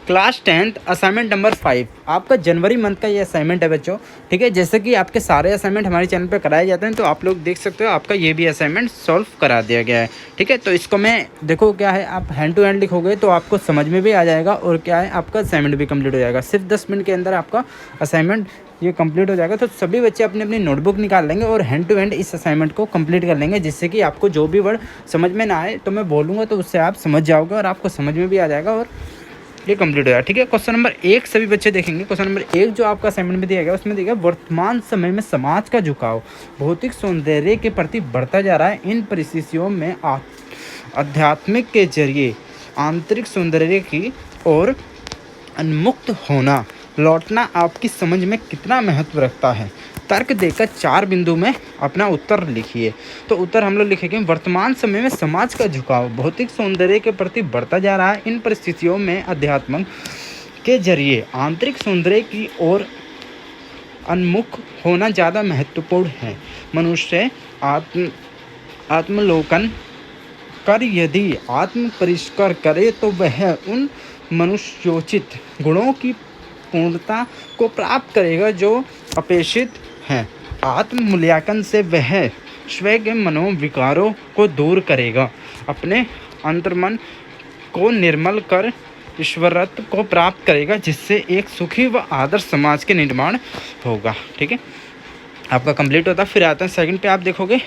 Class 10th assignment number 5 आपका जनवरी month का ये असाइनमेंट है बच्चों। ठीक है, जैसे कि आपके सारे असाइनमेंट हमारे चैनल पे कराए जाते हैं, तो आप लोग देख सकते हो आपका ये भी असाइनमेंट सॉल्व करा दिया गया है। ठीक है, तो इसको मैं देखो क्या है, आप हैंड टू हैंड लिखोगे तो आपको समझ में भी आ जाएगा और क्या है आपका असाइनमेंट भी कंप्लीट हो जाएगा। सिर्फ 10 मिनट के अंदर आपका असाइनमेंट ये कंप्लीट हो जाएगा। तो सभी बच्चे अपनी अपनी नोटबुक निकाल लेंगे और हैंड टू हैंड इस असाइनमेंट को कंप्लीट कर लेंगे, जिससे कि आपको जो भी वर्ड समझ में ना आए तो मैं बोलूँगा तो उससे आप समझ जाओगे और आपको समझ में भी आ जाएगा और ये कंप्लीट हो जाएगा। ठीक है, क्वेश्चन नंबर 1 सभी बच्चे देखेंगे। क्वेश्चन नंबर 1 जो आपका असाइनमेंट में दिया गया उसमें दिया गया वर्तमान समय में समाज का झुकाव भौतिक सौंदर्य के प्रति बढ़ता जा रहा है। इन परिस्थितियों में आध्यात्मिक के जरिए आंतरिक सौंदर्य की ओर उन्मुक्त होना लौटना आपकी समझ में कितना महत्व रखता है। तर्क देकर 4 बिंदु में अपना उत्तर लिखिए। तो उत्तर हम लोग लिखेंगे वर्तमान समय में समाज का झुकाव भौतिक सौंदर्य के प्रति बढ़ता जा रहा है। इन परिस्थितियों में अध्यात्म के जरिए आंतरिक सौंदर्य की ओर उन्मुख होना ज़्यादा महत्वपूर्ण है। मनुष्य आत्मलोकन कर यदि आत्म परिष्कार करे तो वह उन मनुष्योचित गुणों की पूर्णता को प्राप्त करेगा जो अपेक्षित हैं। आत्म मूल्यांकन से वह स्वयं के मनोविकारों को दूर करेगा, अपने अंतर्मन को निर्मल कर ईश्वरत्व को प्राप्त करेगा, जिससे एक सुखी व आदर्श समाज के निर्माण होगा। ठीक है, आपका कंप्लीट होता। फिर आता है सेकंड पे, आप देखोगे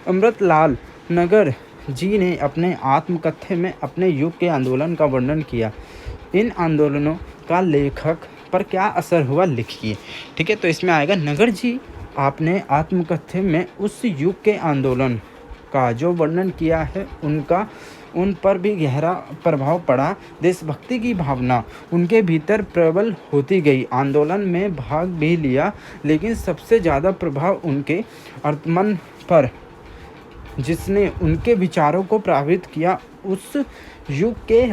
अमृतलाल नगर जी ने अपने आत्मकथ्य में अपने युग के आंदोलन का वर्णन किया। इन आंदोलनों का लेखक पर क्या असर हुआ लिखिए। ठीक है, तो इसमें आएगा नगर जी आपने आत्मकथ्य में उस युग के आंदोलन का जो वर्णन किया है उन पर भी गहरा प्रभाव पड़ा। देशभक्ति की भावना उनके भीतर प्रबल होती गई। आंदोलन में भाग भी लिया, लेकिन सबसे ज़्यादा प्रभाव उनके अर्तमन पर जिसने उनके विचारों को प्रभावित किया। उस युग के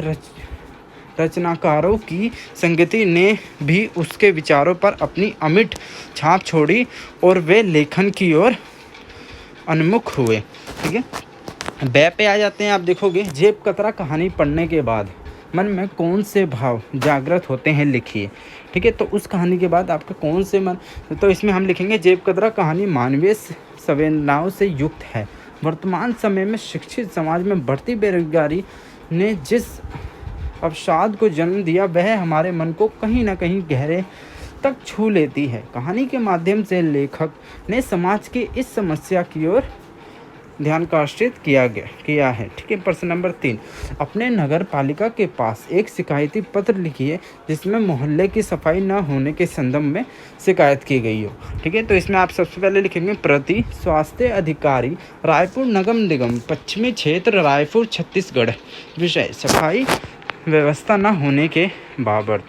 रचनाकारों की संगति ने भी उसके विचारों पर अपनी अमिट छाप छोड़ी और वे लेखन की ओर उन्मुख हुए। ठीक है, बै पे आ जाते हैं। आप देखोगे जेब कतरा कहानी पढ़ने के बाद मन में कौन से भाव जागृत होते हैं लिखिए। ठीक है, तो उस कहानी के बाद आपका कौन से मन, तो इसमें हम लिखेंगे जेब कतरा कहानी मानवीय संवेदनाओं से युक्त है। वर्तमान समय में शिक्षित समाज में बढ़ती बेरोजगारी ने जिस अवसाद को जन्म दिया वह हमारे मन को कहीं ना कहीं गहरे तक छू लेती है। कहानी के माध्यम से लेखक ने समाज की इस समस्या की ओर ध्यान आकर्षित किया है। ठीक है, प्रश्न नंबर 3, अपने नगर पालिका के पास एक शिकायती पत्र लिखिए जिसमें मोहल्ले की सफाई न होने के संदर्भ में शिकायत की गई हो। ठीक है, तो इसमें आप सबसे पहले लिखेंगे प्रति स्वास्थ्य अधिकारी रायपुर नगर निगम पश्चिमी क्षेत्र रायपुर छत्तीसगढ़। विषय सफाई व्यवस्था न होने के बाबत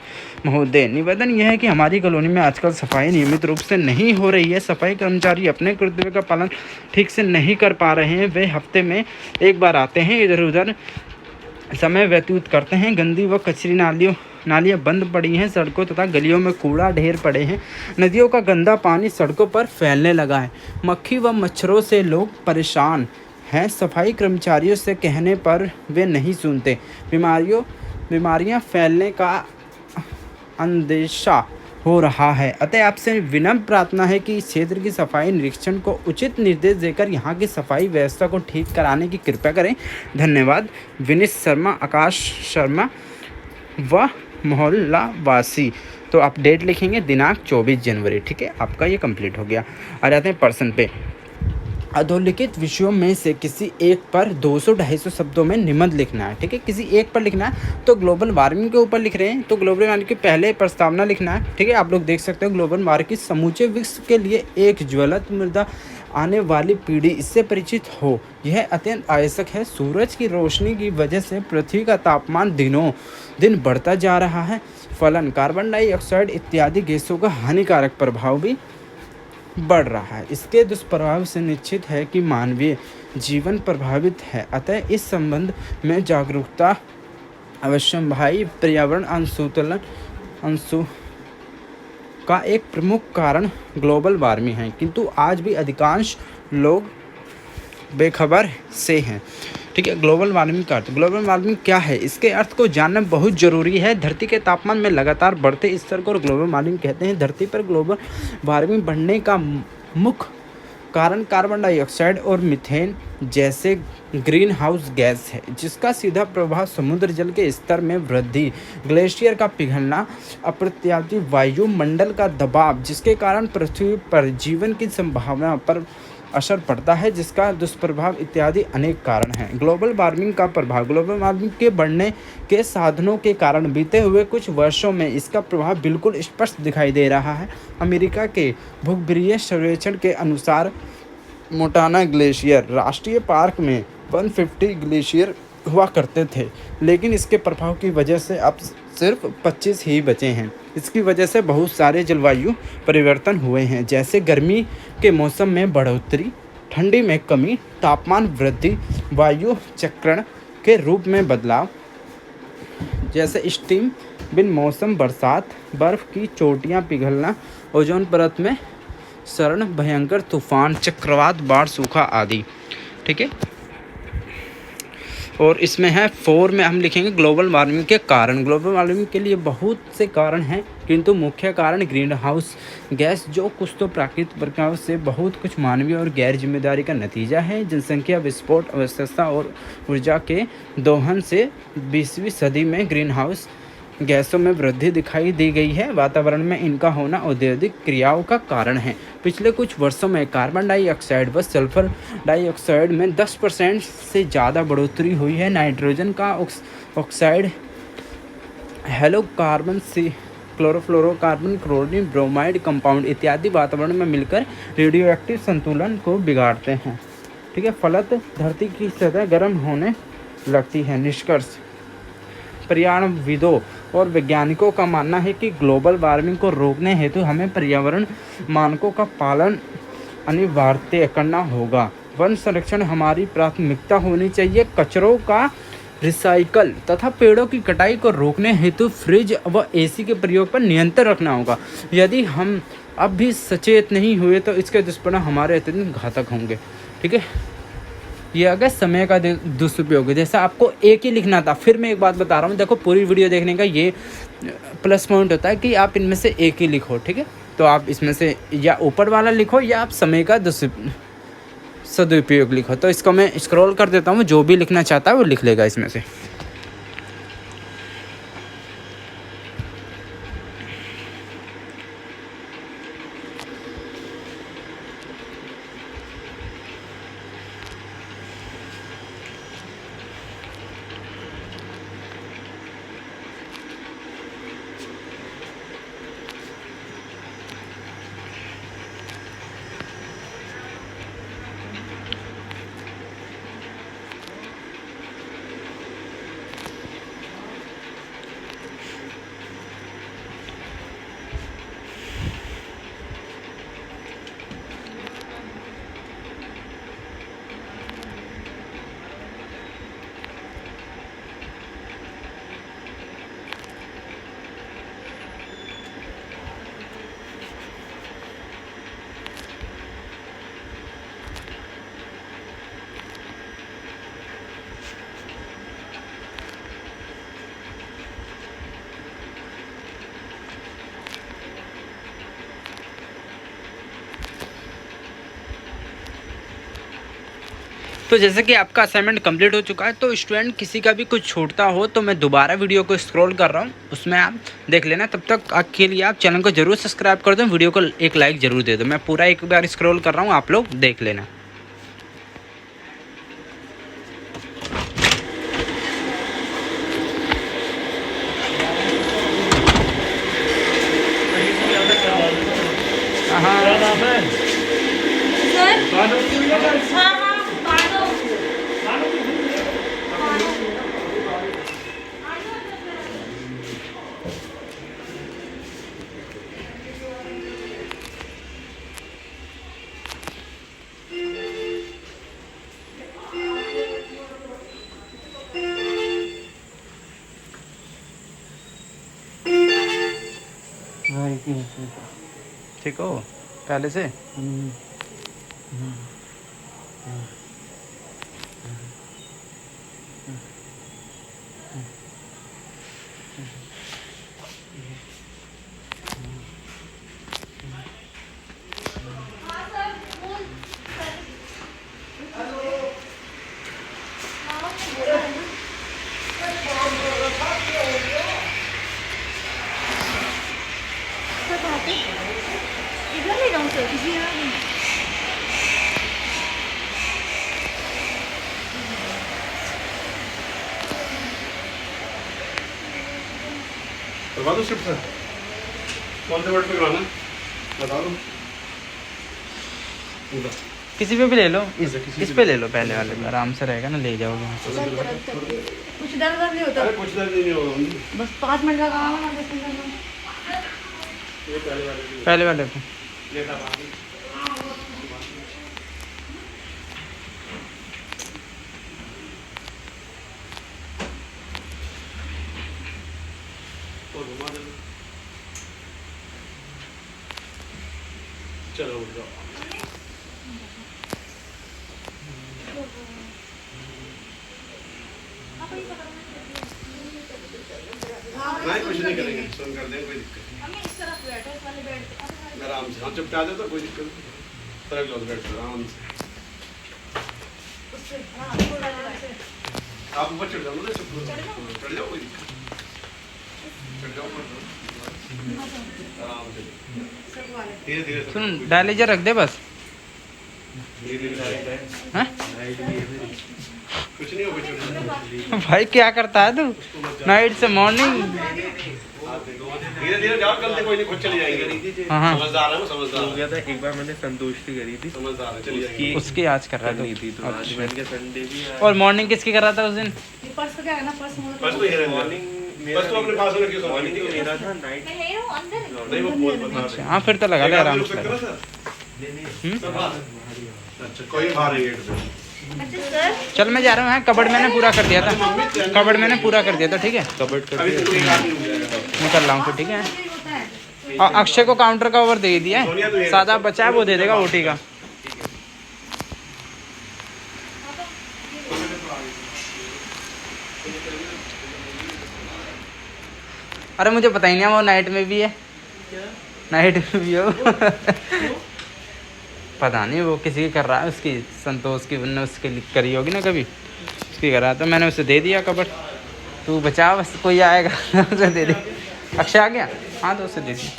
महोदय, निवेदन यह है कि हमारी कॉलोनी में आजकल सफाई नियमित रूप से नहीं हो रही है। सफाई कर्मचारी अपने कर्तव्य का पालन ठीक से नहीं कर पा रहे हैं। वे हफ्ते में एक बार आते हैं, इधर उधर समय व्यतीत करते हैं। गंदी व कचरी नालियाँ बंद पड़ी हैं। सड़कों तथा गलियों में कूड़ा ढेर पड़े हैं। नदियों का गंदा पानी सड़कों पर फैलने लगा है। मक्खी व मच्छरों से लोग परेशान हैं। सफाई कर्मचारियों से कहने पर वे नहीं सुनते। बीमारियां फैलने का अंदेशा हो रहा है। अतः आपसे विनम्र प्रार्थना है कि इस क्षेत्र की सफाई निरीक्षण को उचित निर्देश देकर यहाँ की सफाई व्यवस्था को ठीक कराने की कृपा करें। धन्यवाद। विनीत शर्मा, आकाश शर्मा व मोहल्ला वासी। तो आप डेट लिखेंगे दिनांक 24 जनवरी। ठीक है, आपका ये कंप्लीट हो गया। आ जाते हैं प्रश्न पे। अधोलिखित विषयों में से किसी एक पर 200-250 शब्दों में निबंध लिखना है। ठीक है, किसी एक पर लिखना है। तो ग्लोबल वार्मिंग के ऊपर लिख रहे हैं तो ग्लोबल वार्मिंग के पहले प्रस्तावना लिखना है। ठीक है, आप लोग देख सकते हो ग्लोबल वार्मिंग समूचे विश्व के लिए एक ज्वलंत मुद्दा, आने वाली पीढ़ी इससे परिचित हो यह अत्यंत आवश्यक है। सूरज की रोशनी की वजह से पृथ्वी का तापमान दिनों दिन बढ़ता जा रहा है। फलन कार्बन डाइऑक्साइड इत्यादि गैसों का हानिकारक प्रभाव भी बढ़ रहा है। इसके दुष्प्रभाव से निश्चित है कि मानवीय जीवन प्रभावित है। अतः इस संबंध में जागरूकता अवश्य भाई। पर्यावरण अंशु का एक प्रमुख कारण ग्लोबल वार्मिंग है, किंतु आज भी अधिकांश लोग बेखबर से हैं। ठीक है। ग्लोबल वार्मिंग का अर्थ, ग्लोबल वार्मिंग क्या है, इसके अर्थ को जानना बहुत ज़रूरी है। धरती के तापमान में लगातार बढ़ते स्तर को ग्लोबल वार्मिंग कहते हैं। धरती पर ग्लोबल वार्मिंग बढ़ने का मुख्य कारण कार्बन डाइऑक्साइड और मीथेन जैसे ग्रीन हाउस गैस है, जिसका सीधा प्रभाव समुद्र जल के स्तर में वृद्धि, ग्लेशियर का पिघलना, अप्रत्याशित वायुमंडल का दबाव, जिसके कारण पृथ्वी पर जीवन की संभावना पर असर पड़ता है, जिसका दुष्प्रभाव इत्यादि अनेक कारण हैं। ग्लोबल वार्मिंग का प्रभाव, ग्लोबल वार्मिंग के बढ़ने के साधनों के कारण बीते हुए कुछ वर्षों में इसका प्रभाव बिल्कुल स्पष्ट दिखाई दे रहा है। अमेरिका के भूगर्भीय सर्वेक्षण के अनुसार मोंटाना ग्लेशियर राष्ट्रीय पार्क में 150 ग्लेशियर हुआ करते थे, लेकिन इसके प्रभाव की वजह से अब सिर्फ 25 ही बचे हैं। इसकी वजह से बहुत सारे जलवायु परिवर्तन हुए हैं, जैसे गर्मी के मौसम में बढ़ोतरी, ठंडी में कमी, तापमान वृद्धि, वायु चक्रण के रूप में बदलाव, जैसे स्टीम बिन मौसम बरसात, बर्फ़ की चोटियाँ पिघलना, ओजोन परत में क्षरण, भयंकर तूफान, चक्रवात, बाढ़, सूखा आदि। ठीक है। और इसमें है 4 में हम लिखेंगे ग्लोबल वार्मिंग के कारण। ग्लोबल वार्मिंग के लिए बहुत से कारण हैं, किंतु मुख्य कारण ग्रीन हाउस गैस, जो कुछ तो प्राकृतिक प्रक्रियाओं से बहुत कुछ मानवीय और गैर जिम्मेदारी का नतीजा है। जनसंख्या विस्फोट, अवस्था और ऊर्जा के दोहन से 20वीं सदी में ग्रीन हाउस गैसों में वृद्धि दिखाई दी गई है। वातावरण में इनका होना औद्योगिक क्रियाओं का कारण है। पिछले कुछ वर्षों में कार्बन डाइऑक्साइड व सल्फर डाइऑक्साइड में 10% से ज़्यादा बढ़ोतरी हुई है। नाइट्रोजन का ऑक्साइड, हेलोकार्बन से क्लोरोफ्लोरोकार्बन, क्लोरीन, ब्रोमाइड कंपाउंड इत्यादि वातावरण में मिलकर रेडियो एक्टिव संतुलन को बिगाड़ते हैं। ठीक है। फलत धरती की सतह गर्म होने लगती है। निष्कर्ष, पर्यावरणविदों और वैज्ञानिकों का मानना है कि ग्लोबल वार्मिंग को रोकने हेतु हमें पर्यावरण मानकों का पालन अनिवार्य करना होगा। वन संरक्षण हमारी प्राथमिकता होनी चाहिए। कचरों का रिसाइकल तथा पेड़ों की कटाई को रोकने हेतु फ्रिज व एसी के प्रयोग पर नियंत्रण रखना होगा। यदि हम अब भी सचेत नहीं हुए तो इसके दुष्परिणाम हमारे अत्यंत घातक होंगे। ठीक है। ये अगर समय का दुरुपयोग है, जैसा आपको एक ही लिखना था, फिर मैं एक बात बता रहा हूँ, देखो पूरी वीडियो देखने का ये प्लस पॉइंट होता है कि आप इनमें से एक ही लिखो। ठीक है। तो आप इसमें से या ऊपर वाला लिखो या आप समय का सदुपयोग लिखो। तो इसको मैं स्क्रॉल कर देता हूँ, जो भी लिखना चाहता है वो लिख लेगा इसमें से। तो जैसे कि आपका असाइनमेंट कंप्लीट हो चुका है, तो स्टूडेंट किसी का भी कुछ छूटता हो तो मैं दोबारा वीडियो को स्क्रॉल कर रहा हूँ, उसमें आप देख लेना। तब तक के लिए आप चैनल को जरूर सब्सक्राइब कर दो, वीडियो को एक लाइक जरूर दे दो। मैं पूरा एक बार स्क्रॉल कर रहा हूँ, आप लोग देख लेना। ठीक हो पहले से? करवा दो शिफ्ट सर, कौन से बेड पे कराना है बता दो। किसी पे भी ले लो, इस पे ले लो पहले वाले पे, आराम से रहेगा ना, ले जाओगे। कुछ दर्द नहीं होता, अरे कुछ दर्द नहीं होगा, बस 5 मिनट का काम है, 10 मिनट में। ये पहले वाले की पहले वाले पे लेटा बाकी और घुमा दे। चलो उठ जाओ। नहीं कुछ नहीं करेंगे, सुन कर दें, कोई दिक्कत नहीं। हमें इस तरफ बैठो, इस वाले बेड पे। आराम से, हाँ चुपटा दे तो कोई दिक्कत नहीं, तरह लो बैठ कर आराम से। उससे हाँ थोड़ा से आप ऊपर चढ़ जाओ ना, चढ़ जाओ, कोई दिक्कत नहीं। चढ़ जाओ ऊपर, आराम से सब वाले। धीरे धीरे सुन, डायलिजर रख दे बस। हैं? कुछ नहीं हो, कुछ भाई क्या करता है तू, नाइट से मॉर्निंग। धीरे धीरे जाओ, कल कोई नहीं, खुद चली जाएंगे। हाँ समझदार है वो, समझदार हो गया था। एक बार मैंने संतोष की करी थी, समझदार है, चली जाएंगे। उसकी आज कर रहा करनी थी, तो आज अच्छा। मैंने संडे भी आया। और मॉर्निंग किसकी कर रहा था उस दिन? ये पर्स का क्या है ना, पर्स मोड़ बस तो ये रहने दो। मॉर्निंग बस तो अपने पास में रखियो, मॉर्निंग तो मेरा था, नाइट मैं है हूं अंदर। नहीं वो बहुत बता अच्छा, रहे हाँ फिर तो लगा ले आराम से। अच्छा कोई बाहर है गेट पे। अच्छा सर, चल मैं जा रहा हूँ, हाँ कबड़ मैंने पूरा कर दिया था, कबड़ मैंने पूरा कर दिया था, ठीक है कबर्ड कर अभी दिया। तो एक आदमी हो जाएगा। निकल रहा हूँ फिर, ठीक है। ये होता है। और अक्षय को काउंटर का ओवर दे दिया है, सादा बचा है वो दे देगा ओटी का। अरे मुझे पता ही नहीं है वो नाइट में भी है, नाइट में भी हो। पता नहीं वो किसी की कर रहा है, उसकी संतोष की, वरना उसके लिए करी होगी ना कभी, उसकी कर रहा है, तो मैंने उसे दे दिया कबड़। तू बचा, बस कोई आएगा उसे दे दे। अक्षय आ गया, हाँ तो उसे दे दिया।